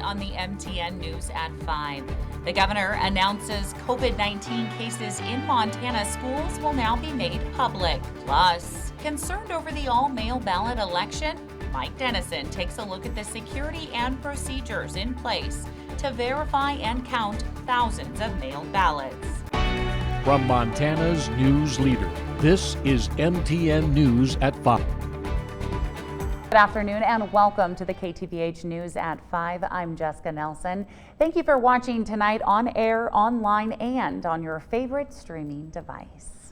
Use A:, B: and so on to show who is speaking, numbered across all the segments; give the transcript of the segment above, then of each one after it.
A: on the MTN News at 5. The governor announces COVID-19 cases in Montana schools will now be made public. Plus, concerned over the all-mail ballot election, Mike Dennison takes a look at the security and procedures in place to verify and count thousands of mailed ballots.
B: From Montana's news leader, this is MTN News at 5.
A: Good afternoon and welcome to the KTVH News at 5. I'm Jessica Nelson. Thank you for watching tonight on air, online, and on your favorite streaming device.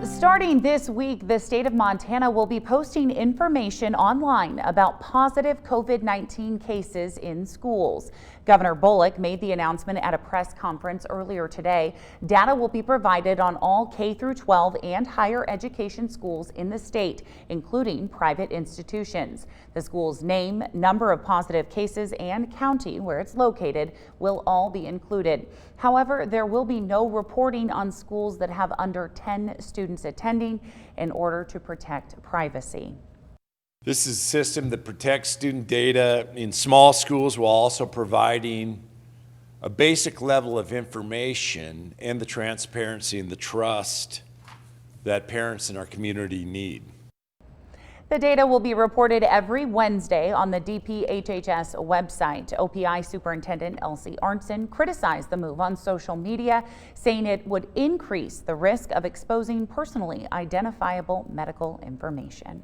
A: Starting this week, the state of Montana will be posting information online about positive COVID-19 cases in schools. Governor Bullock made the announcement at a press conference earlier today. Data will be provided on all K through 12 and higher education schools in the state, including private institutions. The school's name, number of positive cases, and county where it's located will all be included. However, there will be no reporting on schools that have under 10 students attending in order to protect privacy.
C: This is a system that protects student data in small schools while also providing a basic level of information and the transparency and the trust that parents in our community need.
A: The data will be reported every Wednesday on the DPHHS website. OPI Superintendent Elsie Arntzen criticized the move on social media, saying it would increase the risk of exposing personally identifiable medical information.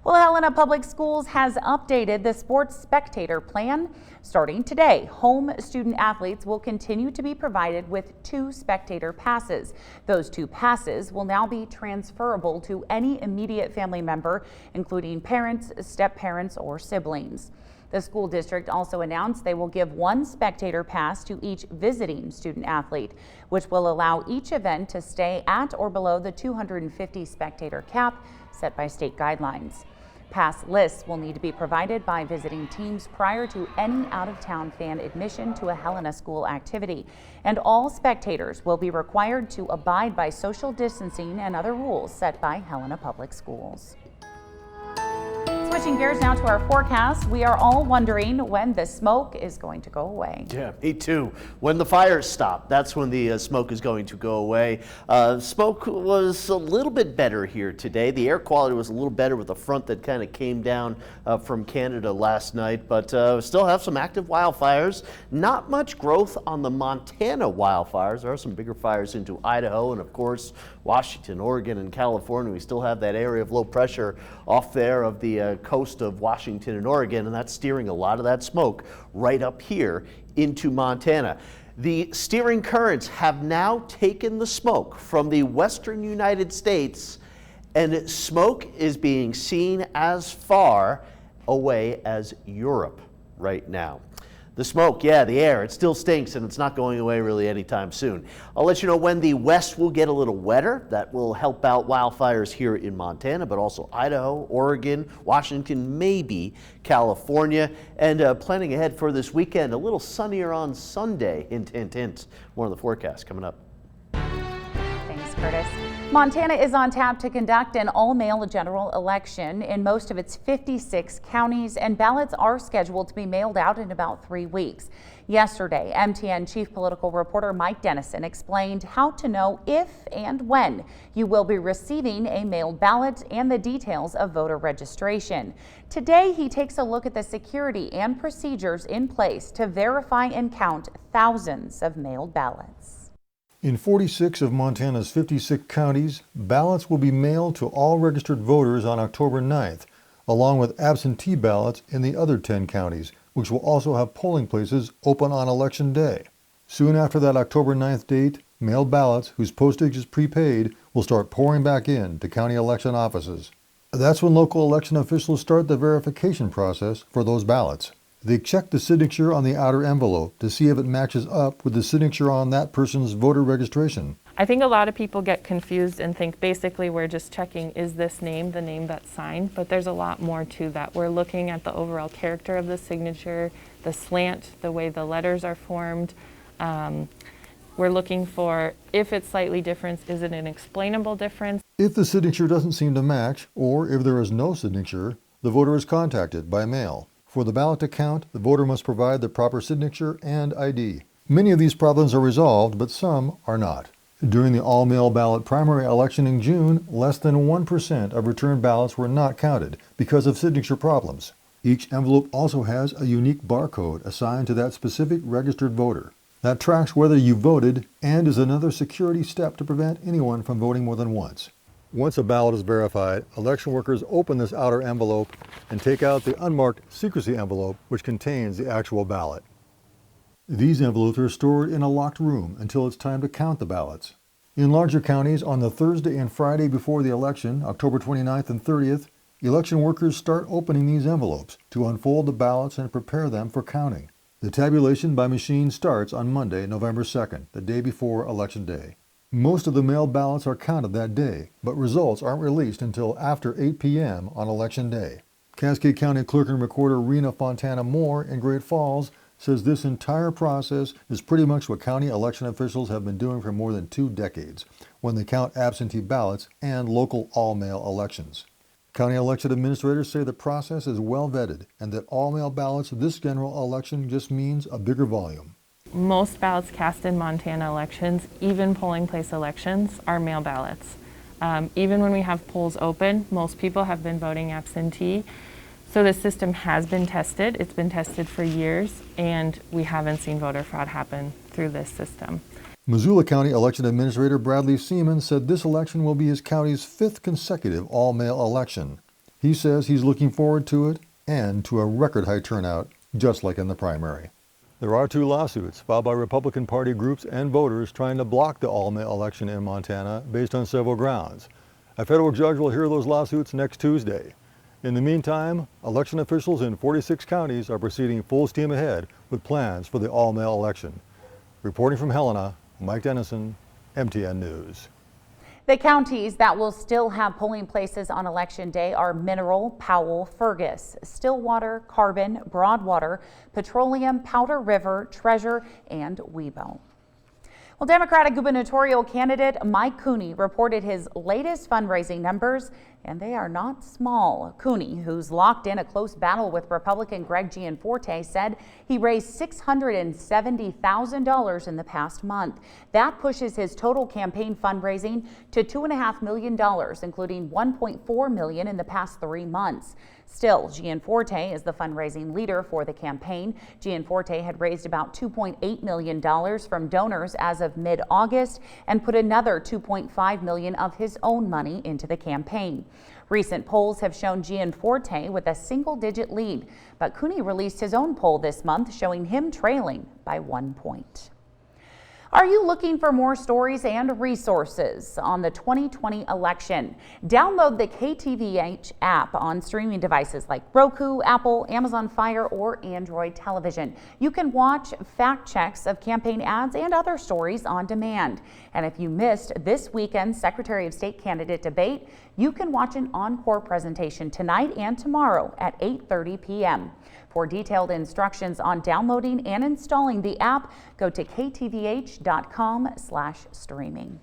A: Well, Helena Public Schools has updated the sports spectator plan. Starting today, home student athletes will continue to be provided with 2 spectator passes. Those 2 passes will now be transferable to any immediate family member, including parents, step-parents, or siblings. The school district also announced they will give 1 spectator pass to each visiting student athlete, which will allow each event to stay at or below the 250 spectator cap set by state guidelines. Pass lists will need to be provided by visiting teams prior to any out-of-town fan admission to a Helena school activity, and all spectators will be required to abide by social distancing and other rules set by Helena Public Schools. Switching gears now to our forecast, we are all wondering when the smoke is going to go away.
D: Yeah, me too. When the fires stop, that's when the smoke is going to go away. Smoke was a little bit better here today. The air quality was a little better with a front that kind of came down from Canada last night, but still have some active wildfires. Not much growth on the Montana wildfires. There are some bigger fires into Idaho and, of course, Washington, Oregon, and California. We still have that area of low pressure off there of the coast of Washington and Oregon, and that's steering a lot of that smoke right up here into Montana. The steering currents have now taken the smoke from the western United States, and smoke is being seen as far away as Europe right now. The smoke, yeah, the air, it still stinks, and it's not going away really anytime soon. I'll let you know when the west will get a little wetter. That will help out wildfires here in Montana, but also Idaho, Oregon, Washington, maybe California. And planning ahead for this weekend, a little sunnier on Sunday. Hint, hint, hint. More of the forecast coming up.
A: Thanks, Curtis. Montana is on tap to conduct an all-mail general election in most of its 56 counties, and ballots are scheduled to be mailed out in about 3 weeks. Yesterday, MTN chief political reporter Mike Dennison explained how to know if and when you will be receiving a mailed ballot and the details of voter registration. Today, he takes a look at the security and procedures in place to verify and count thousands of mailed ballots.
E: In 46 of Montana's 56 counties, ballots will be mailed to all registered voters on October 9th, along with absentee ballots in the other 10 counties, which will also have polling places open on Election Day. Soon after that October 9th date, mailed ballots whose postage is prepaid will start pouring back in to county election offices. That's when local election officials start the verification process for those ballots. They check the signature on the outer envelope to see if it matches up with the signature on that person's voter registration.
F: I think a lot of people get confused and think basically we're just checking, is this name the name that's signed? But there's a lot more to that. We're looking at the overall character of the signature, the slant, the way the letters are formed. We're looking for, if it's slightly different, is it an explainable difference?
E: If the signature doesn't seem to match, or if there is no signature, the voter is contacted by mail. For the ballot to count, the voter must provide the proper signature and ID. Many of these problems are resolved, but some are not. During the all-mail ballot primary election in June, less than 1% of returned ballots were not counted because of signature problems. Each envelope also has a unique barcode assigned to that specific registered voter. That tracks whether you voted and is another security step to prevent anyone from voting more than once. Once a ballot is verified, election workers open this outer envelope and take out the unmarked secrecy envelope, which contains the actual ballot. These envelopes are stored in a locked room until it's time to count the ballots. In larger counties, on the Thursday and Friday before the election, October 29th and 30th, election workers start opening these envelopes to unfold the ballots and prepare them for counting. The tabulation by machine starts on Monday, November 2nd, the day before Election Day. Most of the mailed ballots are counted that day, but results aren't released until after 8 p.m. on Election Day. Cascade County Clerk and Recorder Rena Fontana Moore in Great Falls says this entire process is pretty much what county election officials have been doing for more than 2 decades when they count absentee ballots and local all-mail elections. County election administrators say the process is well vetted and that all-mail ballots this general election just means a bigger volume.
F: Most ballots cast in Montana elections, even polling place elections, are mail ballots. Even when we have polls open, most people have been voting absentee. So the system has been tested. It's been tested for years, and we haven't seen voter fraud happen through this system.
E: Missoula County Election Administrator Bradley Seaman said this election will be his county's 5th consecutive all-mail election. He says he's looking forward to it and to a record-high turnout, just like in the primary. There are 2 lawsuits filed by Republican Party groups and voters trying to block the all-mail election in Montana based on several grounds. A federal judge will hear those lawsuits next Tuesday. In the meantime, election officials in 46 counties are proceeding full steam ahead with plans for the all-mail election. Reporting from Helena, Mike Dennison, MTN News.
A: The counties that will still have polling places on Election Day are Mineral, Powell, Fergus, Stillwater, Carbon, Broadwater, Petroleum, Powder River, Treasure, and Webo. Well, Democratic gubernatorial candidate Mike Cooney reported his latest fundraising numbers, and they are not small. Cooney, who's locked in a close battle with Republican Greg Gianforte, said he raised $670,000 in the past month. That pushes his total campaign fundraising to $2.5 million, including $1.4 million in the past 3 months. Still, Gianforte is the fundraising leader for the campaign. Gianforte had raised about $2.8 million from donors as of mid-August and put another $2.5 million of his own money into the campaign. Recent polls have shown Gianforte with a single-digit lead, but Cooney released his own poll this month showing him trailing by 1 point. Are you looking for more stories and resources on the 2020 election? Download the KTVH app on streaming devices like Roku, Apple, Amazon Fire, or Android television. You can watch fact checks of campaign ads and other stories on demand. And if you missed this weekend's Secretary of State candidate debate, you can watch an encore presentation tonight and tomorrow at 8:30 p.m. For detailed instructions on downloading and installing the app, go to ktvh.com/streaming.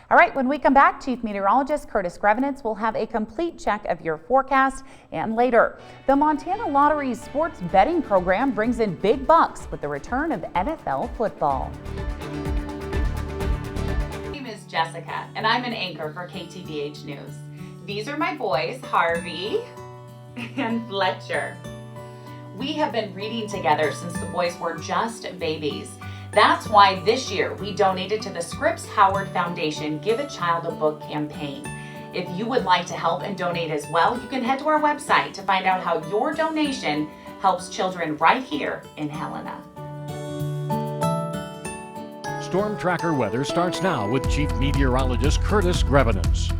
A: All right, when we come back, Chief Meteorologist Curtis Grevenitz will have a complete check of your forecast. And later, the Montana Lottery's sports betting program brings in big bucks with the return of NFL football. My name is Jessica, and I'm an anchor for KTVH News. These are my boys, Harvey and Fletcher. We have been reading together since the boys were just babies. That's why this year we donated to the Scripps Howard Foundation Give a Child a Book campaign. If you would like to help and donate as well, you can head to our website to find out how your donation helps children right here in Helena.
B: Storm Tracker weather starts now with Chief Meteorologist Curtis Grevenitz.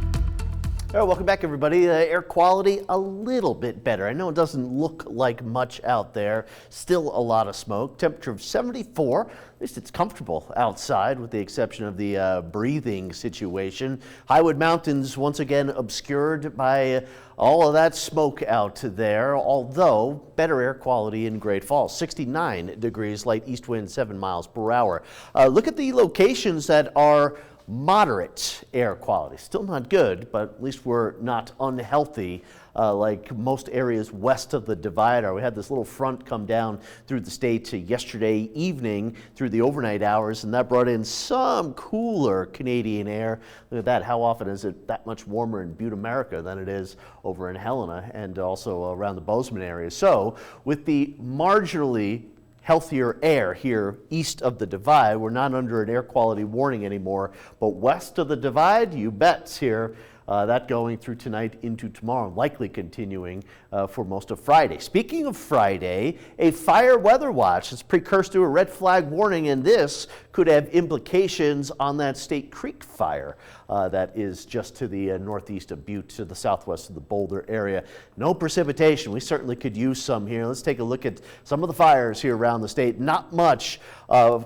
D: All right, welcome back, everybody. Air quality a little bit better. I know it doesn't look like much out there. Still a lot of smoke. Temperature of 74. At least it's comfortable outside, with the exception of the breathing situation. Highwood Mountains once again obscured by all of that smoke out there, although better air quality in Great Falls. 69 degrees, light east wind 7 miles per hour. Look at the locations that are moderate air quality. Still not good, but at least we're not unhealthy like most areas west of the divider. We had this little front come down through the state yesterday evening through the overnight hours, and that brought in some cooler Canadian air. Look at that. How often is it that much warmer in Butte, America than it is over in Helena and also around the Bozeman area? So with the marginally healthier air here east of the divide, we're not under an air quality warning anymore, but west of the divide, you bet here. That going through tonight into tomorrow, likely continuing for most of Friday. Speaking of Friday, a fire weather watch is precursor to a red flag warning, and this could have implications on that State Creek fire that is just to the northeast of Butte, to the southwest of the Boulder area. No precipitation. We certainly could use some here. Let's take a look at some of the fires here around the state. Not much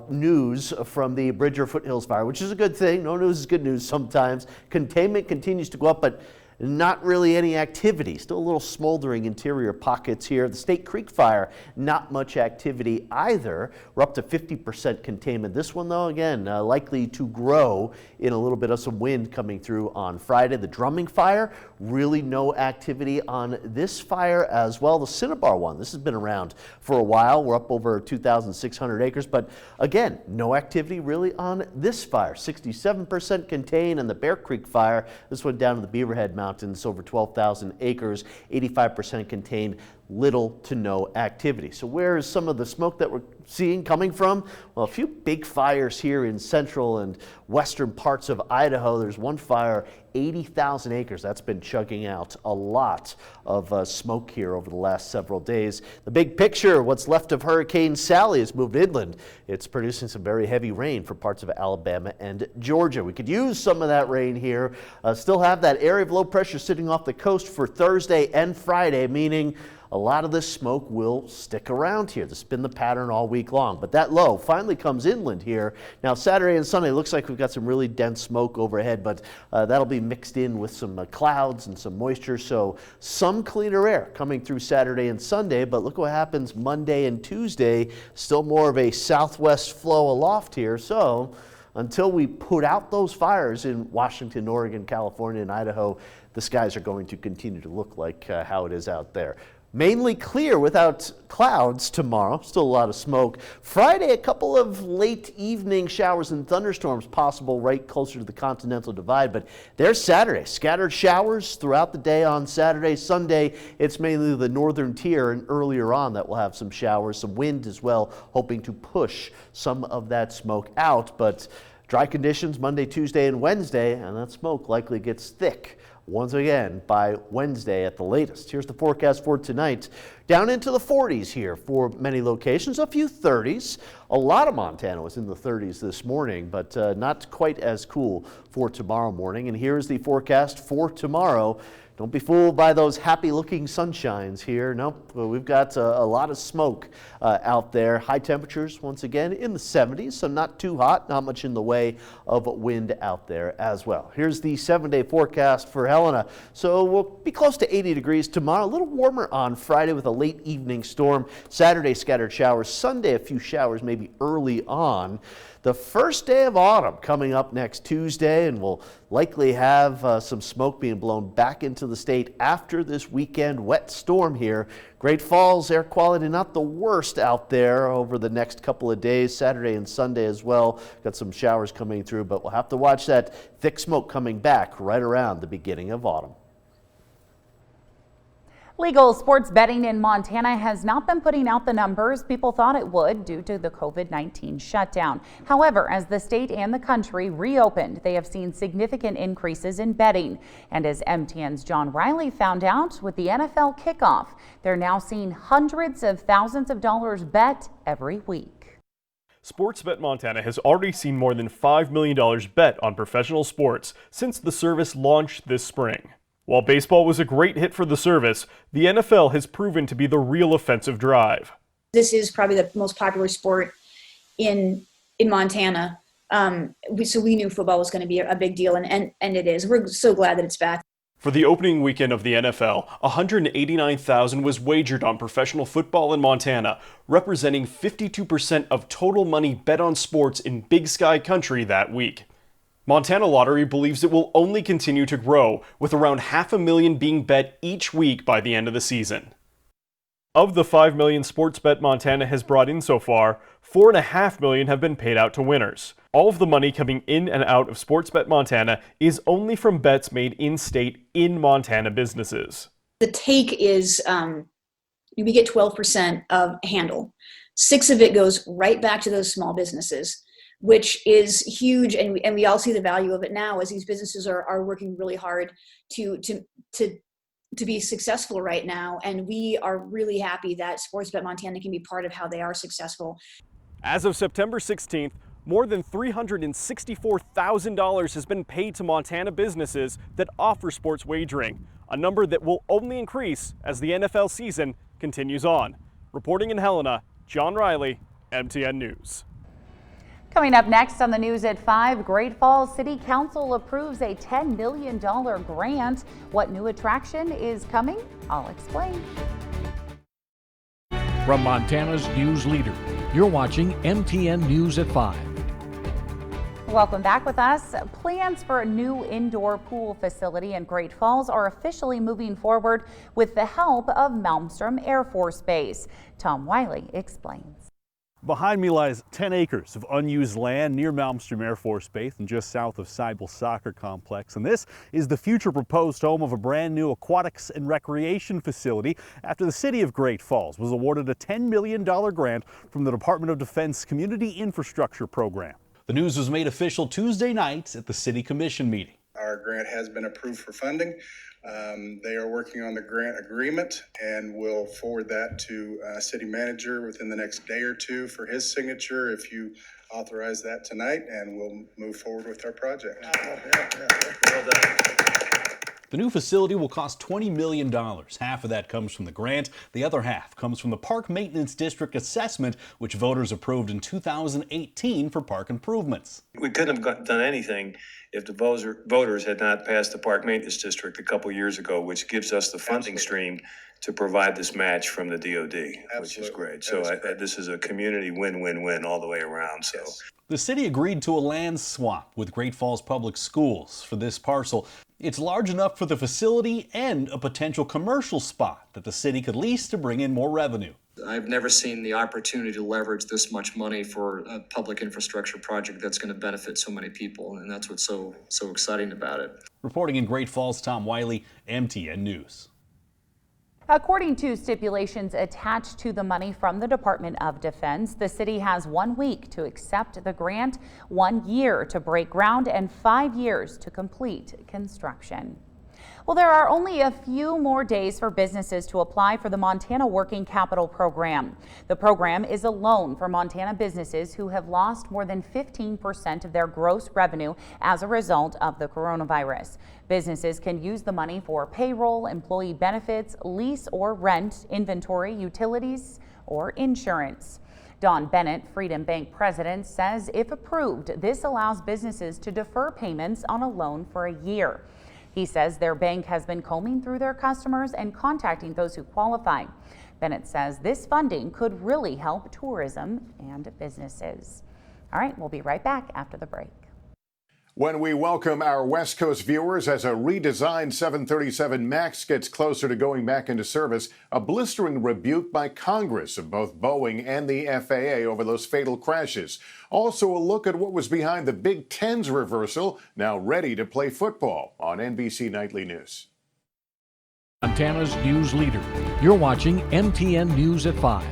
D: news from the Bridger Foothills fire, which is a good thing. No news is good news sometimes. Containment continues to go up, but not really any activity. Still a little smoldering interior pockets here. The State Creek fire, not much activity either. We're up to 50% containment. This one, though, again, likely to grow in a little bit of some wind coming through on Friday. The Drumming fire, really no activity on this fire as well. The Cinnabar one, this has been around for a while. We're up over 2,600 acres, but again, no activity really on this fire. 67% contained. And the Bear Creek fire, this one down in the Beaverhead Mountains, over 12,000 acres, 85% contained. Little to no activity. So where is some of the smoke that we're seeing coming from? Well, a few big fires here in central and western parts of Idaho. There's one fire, 80,000 acres. That's been chugging out a lot of smoke here over the last several days. The big picture, what's left of Hurricane Sally, has moved inland. It's producing some very heavy rain for parts of Alabama and Georgia. We could use some of that rain here. Still have that area of low pressure sitting off the coast for Thursday and Friday, meaning a lot of this smoke will stick around here. This has been the pattern all week long, but that low finally comes inland here. Now Saturday and Sunday looks like we've got some really dense smoke overhead, but that'll be mixed in with some clouds and some moisture, so some cleaner air coming through Saturday and Sunday. But look what happens Monday and Tuesday. Still more of a southwest flow aloft here, so until we put out those fires in Washington, Oregon, California, and Idaho, the skies are going to continue to look like how it is out there. Mainly clear without clouds tomorrow. Still a lot of smoke. Friday, a couple of late evening showers and thunderstorms possible right closer to the Continental Divide. But there's Saturday. Scattered showers throughout the day on Saturday. Sunday, it's mainly the northern tier and earlier on that will have some showers. Some wind as well, hoping to push some of that smoke out. But dry conditions Monday, Tuesday, and Wednesday, and that smoke likely gets thick once again by Wednesday at the latest. Here's the forecast for tonight. Down into the 40s here for many locations, a few 30s. A lot of Montana was in the 30s this morning, but not quite as cool for tomorrow morning. And here's the forecast for tomorrow. Don't be fooled by those happy-looking sunshines here. Nope, we've got a lot of smoke out there. High temperatures, once again, in the 70s, so not too hot, not much in the way of wind out there as well. Here's the 7-day forecast for Helena. So we'll be close to 80 degrees tomorrow, a little warmer on Friday with a late evening storm. Saturday, scattered showers. Sunday, a few showers maybe early on. The first day of autumn coming up next Tuesday, and we'll likely have some smoke being blown back into the state after this weekend wet storm here. Great Falls air quality not the worst out there over the next couple of days, Saturday and Sunday as well. Got some showers coming through, but we'll have to watch that thick smoke coming back right around the beginning of autumn.
A: Legal sports betting in Montana has not been putting out the numbers people thought it would due to the COVID-19 shutdown. However, as the state and the country reopened, they have seen significant increases in betting. And as MTN's John Riley found out with the NFL kickoff, they're now seeing hundreds of thousands of dollars bet every week.
G: Sportsbet Montana has already seen more than $5 million bet on professional sports since the service launched this spring. While baseball was a great hit for the service, the NFL has proven to be the real offensive drive.
H: This is probably the most popular sport in Montana. So we knew football was going to be a big deal, and it is. We're so glad that it's back.
G: For the opening weekend of the NFL, $189,000 was wagered on professional football in Montana, representing 52% of total money bet on sports in Big Sky country that week. Montana Lottery believes it will only continue to grow, with around 500,000 being bet each week by the end of the season. Of the 5 million sports bet Montana has brought in so far, 4.5 million have been paid out to winners. All of the money coming in and out of Sportsbet Montana is only from bets made in-state in Montana businesses.
H: The take is we get 12% of handle. 6 of it goes right back to those small businesses, which is huge, and we all see the value of it now as these businesses are working really hard to be successful right now, and we are really happy that Sportsbet Montana can be part of how they are successful.
G: As of September 16th, more than $364,000 has been paid to Montana businesses that offer sports wagering, a number that will only increase as the NFL season continues on. Reporting in Helena, John Riley, MTN News.
A: Coming up next on the news at 5, Great Falls City Council approves a $10 million grant. What new attraction is coming? I'll explain.
B: From Montana's news leader, you're watching MTN News at 5.
A: Welcome back with us. Plans for a new indoor pool facility in Great Falls are officially moving forward with the help of Malmstrom Air Force Base. Tom Wiley explains.
I: Behind me lies 10 acres of unused land near Malmstrom Air Force Base and just south of Seibel Soccer Complex. And this is the future proposed home of a brand new aquatics and recreation facility after the city of Great Falls was awarded a $10 million grant from the Department of Defense Community Infrastructure Program. The news was made official Tuesday night at the City Commission meeting.
J: Our grant has been approved for funding. They are working on the grant agreement, and we'll forward that to city manager within the next day or two for his signature if you authorize that tonight, and we'll move forward with our project.
I: Well done. The new facility will cost $20 million. Half of that comes from the grant. The other half comes from the Park Maintenance District assessment, which voters approved in 2018 for park improvements.
K: We couldn't have done anything if the voters had not passed the Park Maintenance District a couple years ago, which gives us the funding stream to provide this match from the DOD, which is great. So this is a community win-win-win all the way around. So. Yes.
I: The city agreed to a land swap with Great Falls Public Schools for this parcel. It's large enough for the facility and a potential commercial spot that the city could lease to bring in more revenue.
L: I've never seen the opportunity to leverage this much money for a public infrastructure project that's going to benefit so many people, and that's what's so exciting about it.
I: Reporting in Great Falls, Tom Wiley, MTN News.
A: According to stipulations attached to the money from the Department of Defense, the city has 1 week to accept the grant, 1 year to break ground, and 5 years to complete construction. Well, there are only a few more days for businesses to apply for the Montana Working Capital Program. The program is a loan for Montana businesses who have lost more than 15% of their gross revenue as a result of the coronavirus. Businesses can use the money for payroll, employee benefits, lease or rent, inventory, utilities, or insurance. Don Bennett, Freedom Bank president, says if approved, this allows businesses to defer payments on a loan for a year. He says their bank has been combing through their customers and contacting those who qualify. Bennett says this funding could really help tourism and businesses. All right, we'll be right back after the break.
M: When we welcome our West Coast viewers as a redesigned 737 MAX gets closer to going back into service, a blistering rebuke by Congress of both Boeing and the FAA over those fatal crashes. Also a look at what was behind the Big Ten's reversal, now ready to play football on NBC Nightly News.
B: Montana's news leader. You're watching MTN News at 5.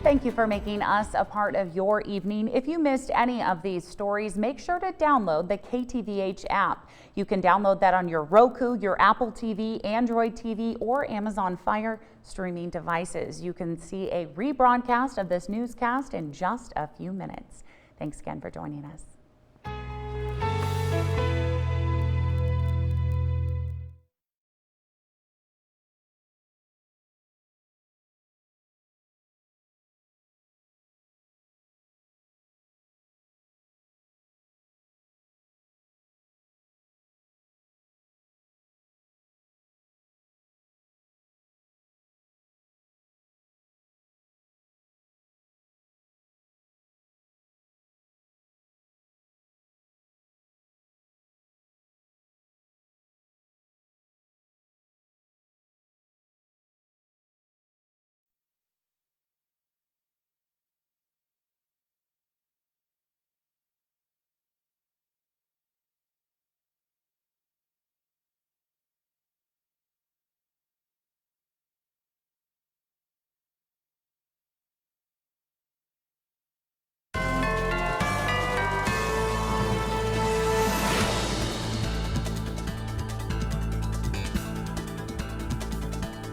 A: Thank you for making us a part of your evening. If you missed any of these stories, make sure to download the KTVH app. You can download that on your Roku, your Apple TV, Android TV, or Amazon Fire streaming devices. You can see a rebroadcast of this newscast in just a few minutes. Thanks again for joining us.